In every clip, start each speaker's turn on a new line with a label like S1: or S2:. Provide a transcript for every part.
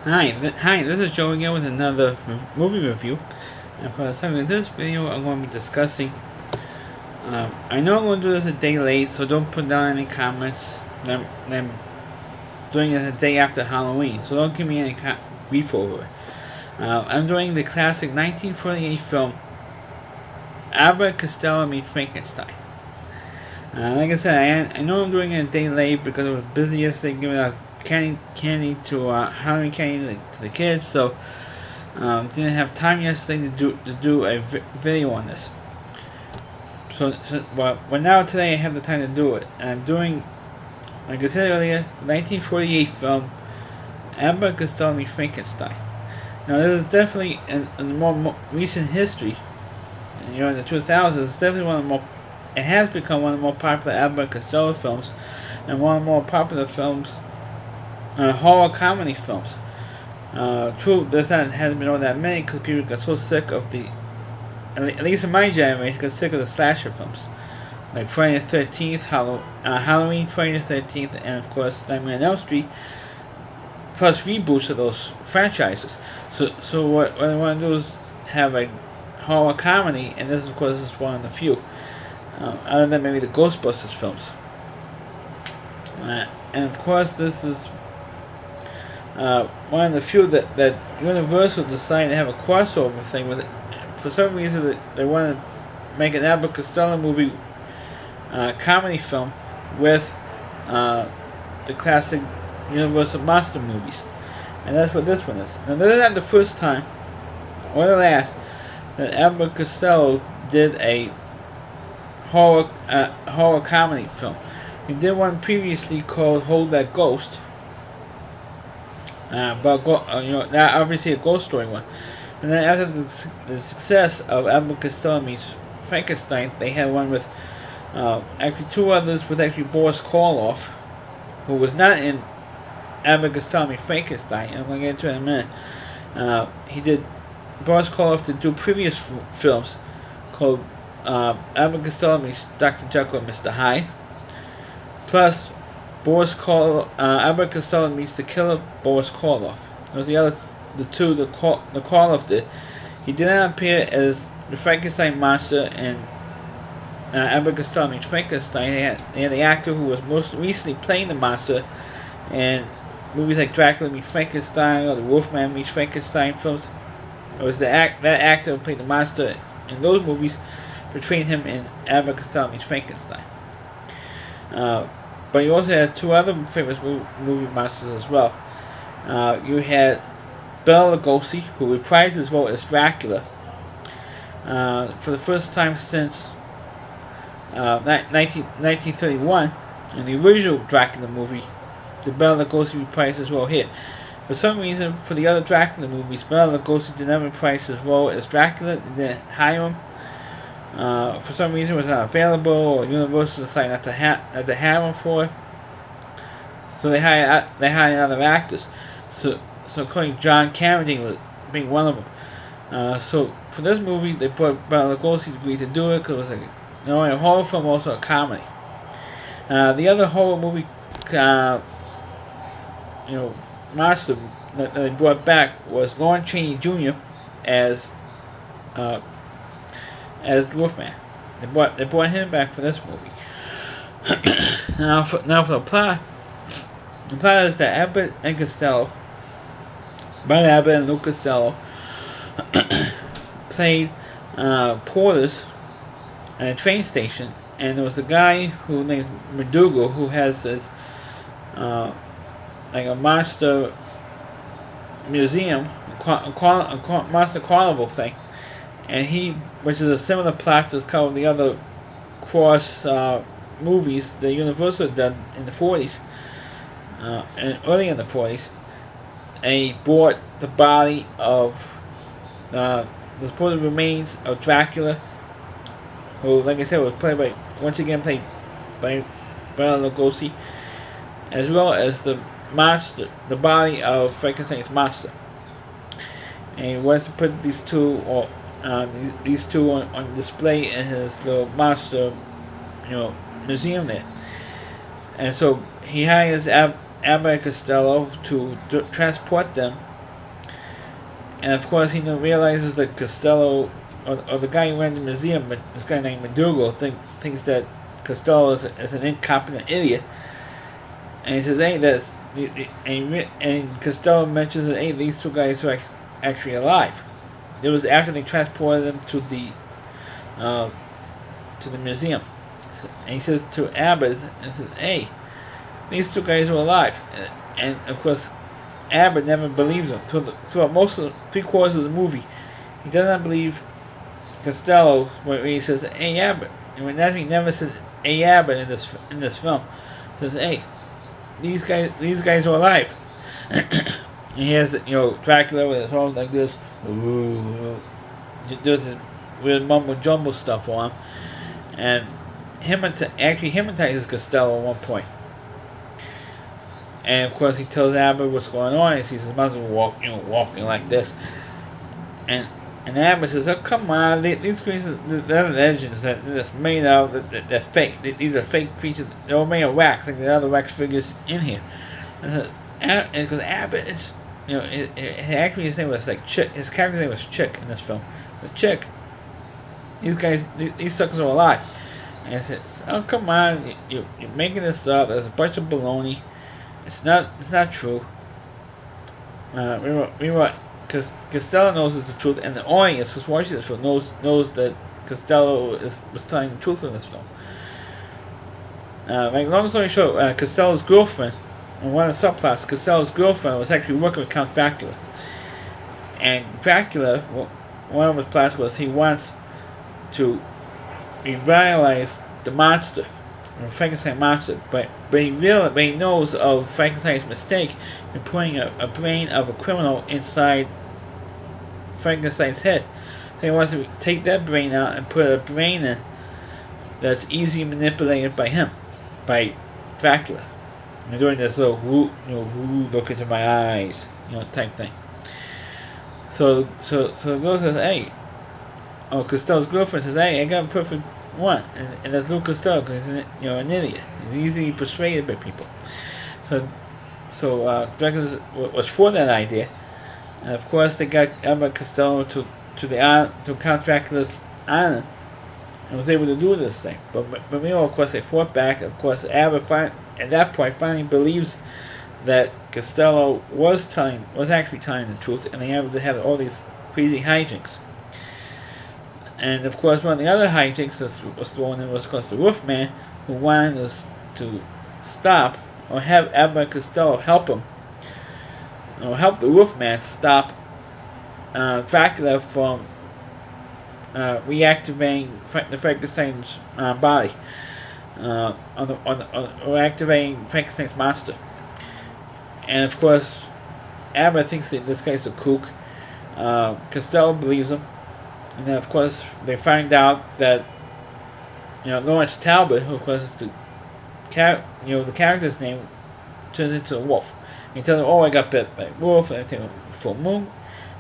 S1: Hi, this is Joe again with another movie review. And for the sake of this video, I'm going to be discussing. I know I'm going to do this a day late, so don't put down any comments. I'm doing it a day after Halloween, so don't give me any grief over it. I'm doing the classic 1948 film Abbott and Constello meet Frankenstein. Like I said, I know I'm doing it a day late because I was busy yesterday giving out candy to Halloween candy to the kids, so didn't have time yesterday to do a video on this. But now today I have the time to do it, and I'm doing, like I said earlier, 1948 film Abbott and Constello meet Frankenstein. Now this is definitely in the more recent history, in the 2000s. It's definitely one of the more. It has become one of the more popular Abbott and Costello films, and one of the more popular films, horror comedy films. True, there hasn't been all that many because people got so sick of at least in my generation, got sick of the slasher films, like Friday the 13th, Halloween, Friday the 13th, and of course Nightmare on Elm Street, plus reboots of those franchises. So what I want to do is have a horror comedy, and this, of course, is one of the few. Other than maybe the Ghostbusters films. And of course, this is one of the few that Universal decided to have a crossover thing with it. For some reason, they wanted to make an Abbott Costello movie comedy film with the classic Universal monster movies. And that's what this one is. Now, this is not the first time, or the last, that Abbott Costello did a horror comedy film. He did one previously called Hold That Ghost, that obviously a ghost story one. And then after the success of Abbott and Costello meets Frankenstein, they had one with actually two others with actually Boris Karloff, who was not in Abbott and Costello meets Frankenstein. And I'm going to get into it in a minute. Boris Karloff did two previous films called Abbott and Costello meets Dr. Jekyll and Mr. Hyde. Plus, Abbott and Costello meets the killer Boris Karloff. Those are the two that Karloff did. He did not appear as the Frankenstein monster in Abbott and Costello meets Frankenstein. They had the actor who was most recently playing the monster in movies like Dracula meets Frankenstein or the Wolfman meets Frankenstein films. It was that actor who played the monster in those movies, portraying him in Abbott and Costello meets Frankenstein. But you also had two other famous movie monsters as well. You had Bela Lugosi, who reprised his role as Dracula for the first time since 1931. In the original Dracula movie, the Bela Lugosi reprised his role here. For some reason, for the other Dracula movies, Bela Lugosi did not reprise his role as Dracula. They didn't hire him. For some reason, it was not available, or Universal decided not to have him for it. So they hired other actors. So including John Carradine was being one of them. So for this movie, they brought Bela Lugosi to agree to do it because it was a horror film, also a comedy. The other horror movie, monster that they brought back was Lon Chaney Jr. as Wolfman. They brought him back for this movie. now for the plot. The plot is that Abbott and Costello, Bud Abbott and Lou Costello, played porters at a train station, and there was a guy who named McDougal who has this like a monster museum, a monster carnival thing, and which is a similar plot to some of the other cross movies that Universal did in the 40s, and early in the 40s. And he brought the body of the supposed remains of Dracula, who, like I said, was played by Bela Lugosi, as well as the body of Frankenstein's monster. And he wants to put these two on display in his little monster, museum there. And so he hires Abbott and Costello to transport them And of course, he realizes that Costello, or the guy who ran the museum, this guy named McDougal, thinks that Costello is an incompetent idiot. And he says, hey, and Costello mentions that, hey, these two guys are actually alive. It was after they transported them to the museum. And he says to Abbott, and says, hey, these two guys are alive. And of course, Abbott never believes him. Throughout most of 3/4 of the movie, he does not believe Costello when he says, hey, Abbott. And when he never says, hey, Abbott in this film. He says, hey, these guys are alive. And he has, Dracula with his arms like this. Does this weird mumble jumble stuff on him. And actually hypnotizes Costello at one point. And of course he tells Abbott what's going on. He sees his mother walking like this. And Abbott says, oh, come on, these creatures, they're legends that's made out, they're fake. These are fake creatures. They're all made of wax, like the other wax figures in here. And because Abbott is, actually his name was like Chick. His character's name was Chick in this film. So Chick, these suckers are alive. And I says, oh, come on, you're making this up. There's a bunch of baloney. It's not true. Because Costello knows it's the truth, and the audience who's watching this film knows that Costello was telling the truth in this film. Long story short, Costello's girlfriend, in one of the subplots, Costello's girlfriend was actually working with Count Dracula. And Dracula, one of his plots was he wants to revitalize the monster, the Frankenstein monster, but he knows of Frankenstein's mistake in putting a brain of a criminal inside Frankenstein's head. So he wants to take that brain out and put a brain in that's easily manipulated by him, by Dracula. And doing this little look into my eyes, type thing. So the girl says, hey, Costello's girlfriend says, hey, I got a perfect one, and that's Lou Costello, because he's an idiot. He's easily persuaded by people. So Dracula was for that idea, and of course they got Abbott Costello to Count Dracula's island, and was able to do this thing. But meanwhile, of course, they fought back. Of course, Abbott at that point finally believes that Costello was actually telling the truth, and they were able to have all these crazy hijinks. And of course, one of the other hijinks was thrown in was, of course, the Wolfman, who wanted us to stop or have Abbott Costello help him, or help the Wolfman stop Dracula from reactivating the Frankenstein's body, or activating Frankenstein's monster. And of course, Abbott thinks that this guy's a kook. Costello believes him. And then, of course, they find out that Lawrence Talbot, who of course is the character's name, turns into a wolf. And he tells him, "Oh, I got bit by a wolf," and everything. Full moon.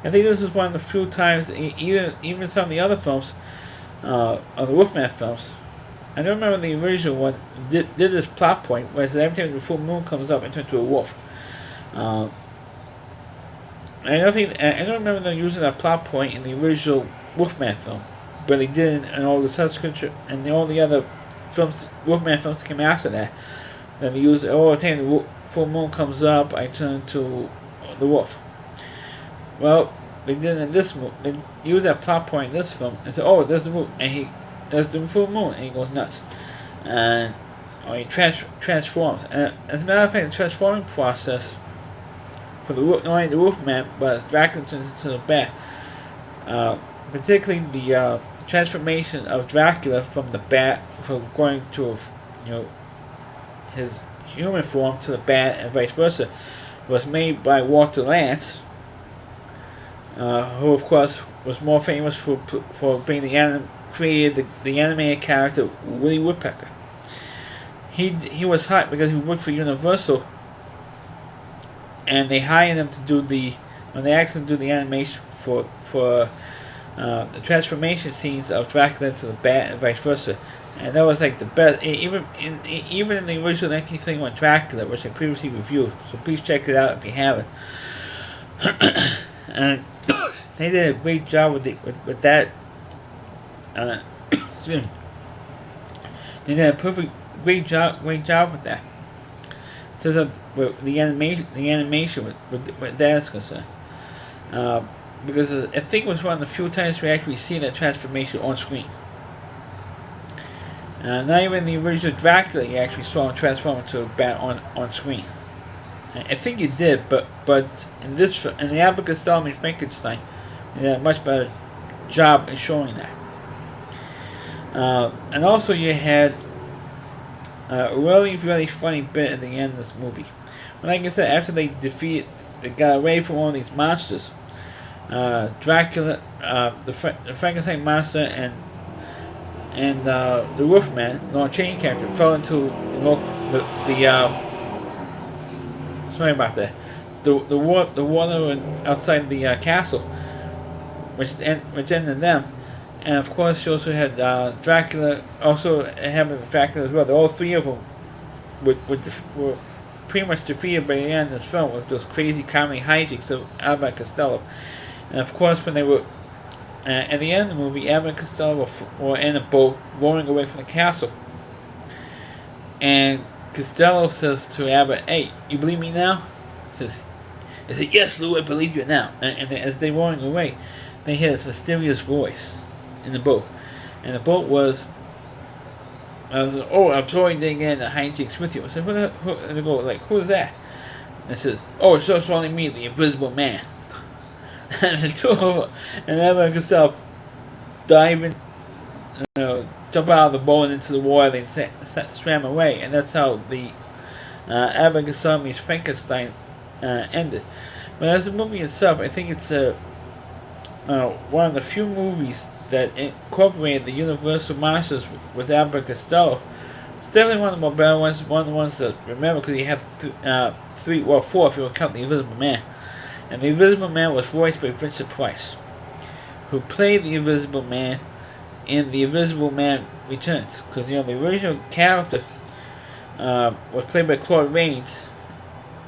S1: I think this was one of the few times, even some of the other films, of the Wolfman films. I don't remember the original one did this plot point where every time the full moon comes up, it turns into a wolf. I don't remember them using that plot point in the original Wolfman film, but they did in all the subsequent and all the other films, Wolfman films that came after that. Then they used, every time the full moon comes up, I turn into the wolf. Well, they did in this movie. They used that plot point in this film and said, "Oh, there's the moon," and there's the full moon, and he goes nuts, and he transforms. And as a matter of fact, the transforming process for not only the Wolfman, but Dracula turns into the bat. Particularly the transformation of Dracula from the bat, from going to his human form to the bat, and vice versa, was made by Walter Lantz, who of course was more famous for being created the animated character Woody Woodpecker. He was hired because he worked for Universal, and they hired him to do the animation for the transformation scenes of Dracula to the bat and vice versa, and that was like the best. Even in the original 1931 Dracula, which I previously reviewed, so please check it out if you haven't. And They did a great job with that. Excuse me. They did a great job with that. So with the animation with that is concerned, because I think it was one of the few times we actually see that transformation on screen. Not even the original Dracula, you actually saw him transform into a bat on screen. I think you did, but in the Abbott and Constello Frankenstein, they did a much better job in showing that. And also you had a really funny bit at the end of this movie. But like I said, after they got away from all these monsters, Dracula, the Frankenstein monster, and the Wolfman, the chain character, fell into sorry about that. The water outside the castle, which ended them, and of course you also had Dracula. Also having Dracula as well. All three of them were pretty much defeated by the end of this film with those crazy comedy hijinks of Abbott and Constello. And of course, when they were at the end of the movie, Abbott and Constello were in a boat rowing away from the castle, and Costello says to Abbott, "Hey, you believe me now?" He said, "Yes, Lou, I believe you now." And as they're rowing away, they hear this mysterious voice in the boat. And the boat was, "Oh, I'm sorry to get the hijinks with you." I said, and they go, like, "Who is that?" And it says, "Oh, it's just only me, the Invisible Man." And the two of them, and Abbott and Costello dive in, jump out of the boat into the water and swam away. And that's how the Abbott and Constello Frankenstein ended. But as a movie itself, I think it's one of the few movies that incorporated the Universal monsters with Abbott and Costello. It's definitely one of the more better ones. One of the ones that remember, because you have four if you count the Invisible Man. And the Invisible Man was voiced by Vincent Price, who played the Invisible Man in The Invisible Man Returns. Because the original character was played by Claude Rains.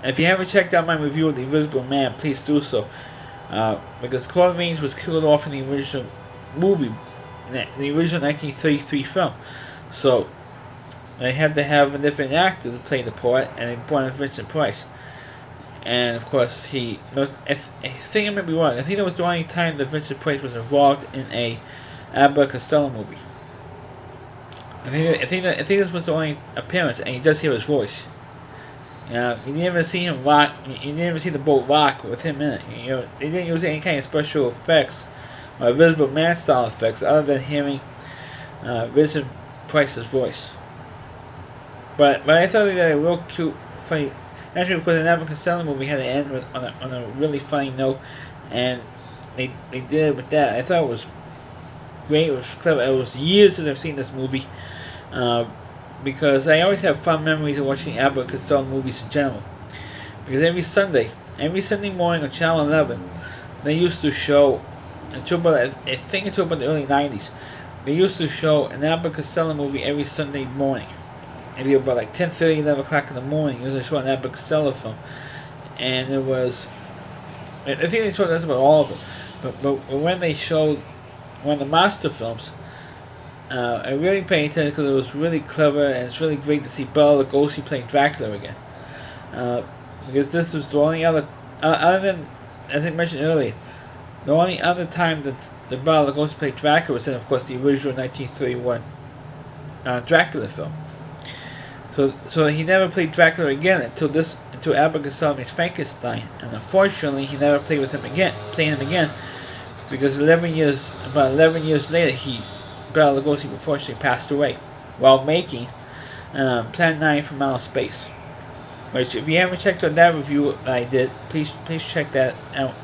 S1: And if you haven't checked out my review of The Invisible Man, please do so. Because Claude Rains was killed off in the original movie, the original 1933 film. So they had to have a different actor to play the part, and they brought in Vincent Price. And of course, I think I might be wrong. I think that was the only time that Vincent Price was involved in a Abbott and Costello movie. I think this was the only appearance, and you just hear his voice. You never see him rock. You never see the boat rock with him in it. They didn't use any kind of special effects or Invisible Man style effects, other than hearing Vincent Price's voice. But I thought they did a real cute, funny. Naturally, because the Abbott and Costello movie had to end on a really funny note, and they did it with that. I thought it was great. It was clever. It was years since I've seen this movie, because I always have fun memories of watching Abbott and Costello movies in general. Because every Sunday morning on Channel 11, they used to show, until about the early 90s, they used to show an Abbott and Costello movie every Sunday morning. Maybe about like 10:30, 11 o'clock in the morning, they showed an Abbott and Costello film. And it was, I think they showed us about all of them. But when they showed one of the monster films, I really paid attention because it was really clever, and it's really great to see Bela Lugosi playing Dracula again. Because this was the only other than, as I mentioned earlier, the only other time that Bela Lugosi played Dracula was in, of course, the original 1931 Dracula film. So he never played Dracula again until Abbott and Costello Frankenstein, and unfortunately he never played him again, because 11 years later, Bela Lugosi unfortunately passed away while making Plan 9 from Outer Space. Which, if you haven't checked out that review I did, please check that out.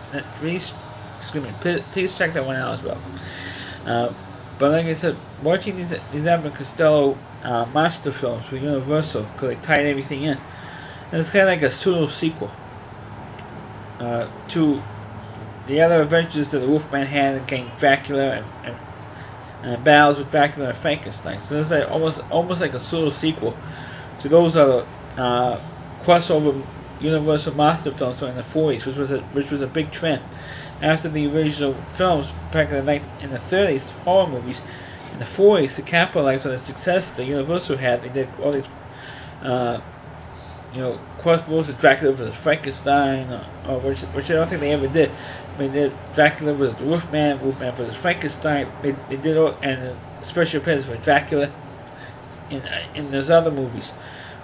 S1: Please check that one out as well. But like I said, watching these Abbott and Costello monster films with Universal, because they tied everything in, and it's kind of like a pseudo sequel to the other adventures that the Wolfman had against Dracula and battles with Dracula and Frankenstein. So it's like almost like a pseudo sequel to those other crossover Universal monster films during the 40s, which was a big trend. After the original films back in the 30s, horror movies, in the 40s, to capitalize on the success that Universal had, they did all these, crossbows of Dracula vs. Frankenstein, which I don't think they ever did. They did Dracula vs. the Wolfman vs. Frankenstein. They did all, and special appearances for Dracula in those other movies.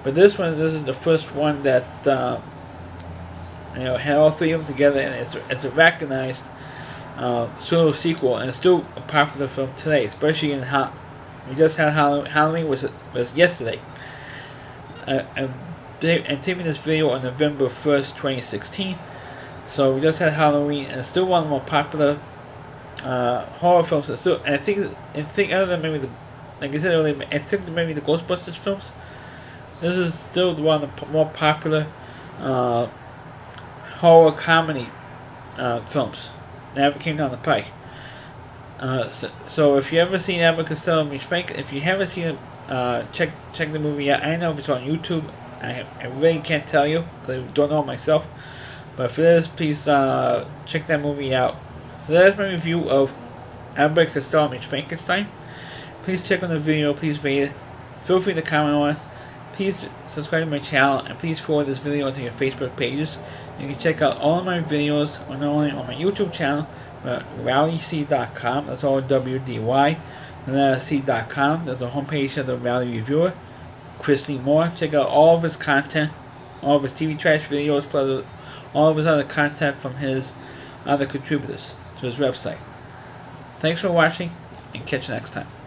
S1: But this is the first one that had all three of them together, and it's a recognized pseudo sequel, and it's still a popular film today, especially we just had Halloween was yesterday. I'm taping this video on November 1st, 2016. So we just had Halloween, and it's still one of the more popular horror films. And I think other than maybe like I said earlier, I think maybe the Ghostbusters films, this is still one of the more popular horror comedy films that ever came down the pike. So if you ever seen Abbott and Constello meets Frank, if you haven't seen it, check the movie out. I don't know if it's on YouTube. I really can't tell you because I don't know myself. But if it is, please check that movie out. So that's my review of Abbott and Constello meets Frankenstein. Please check on the video. Please rate it. Feel free to comment on it. Please subscribe to my channel, and please forward this video to your Facebook pages. You can check out all of my videos not only on my YouTube channel, but rallyc.com. That's all WDY. And then C.com. There's a homepage of the Rally Reviewer. Chris Lee Moore. Check out all of his content, all of his TV trash videos, plus all of his other content from his other contributors to his website. Thanks for watching, and catch you next time.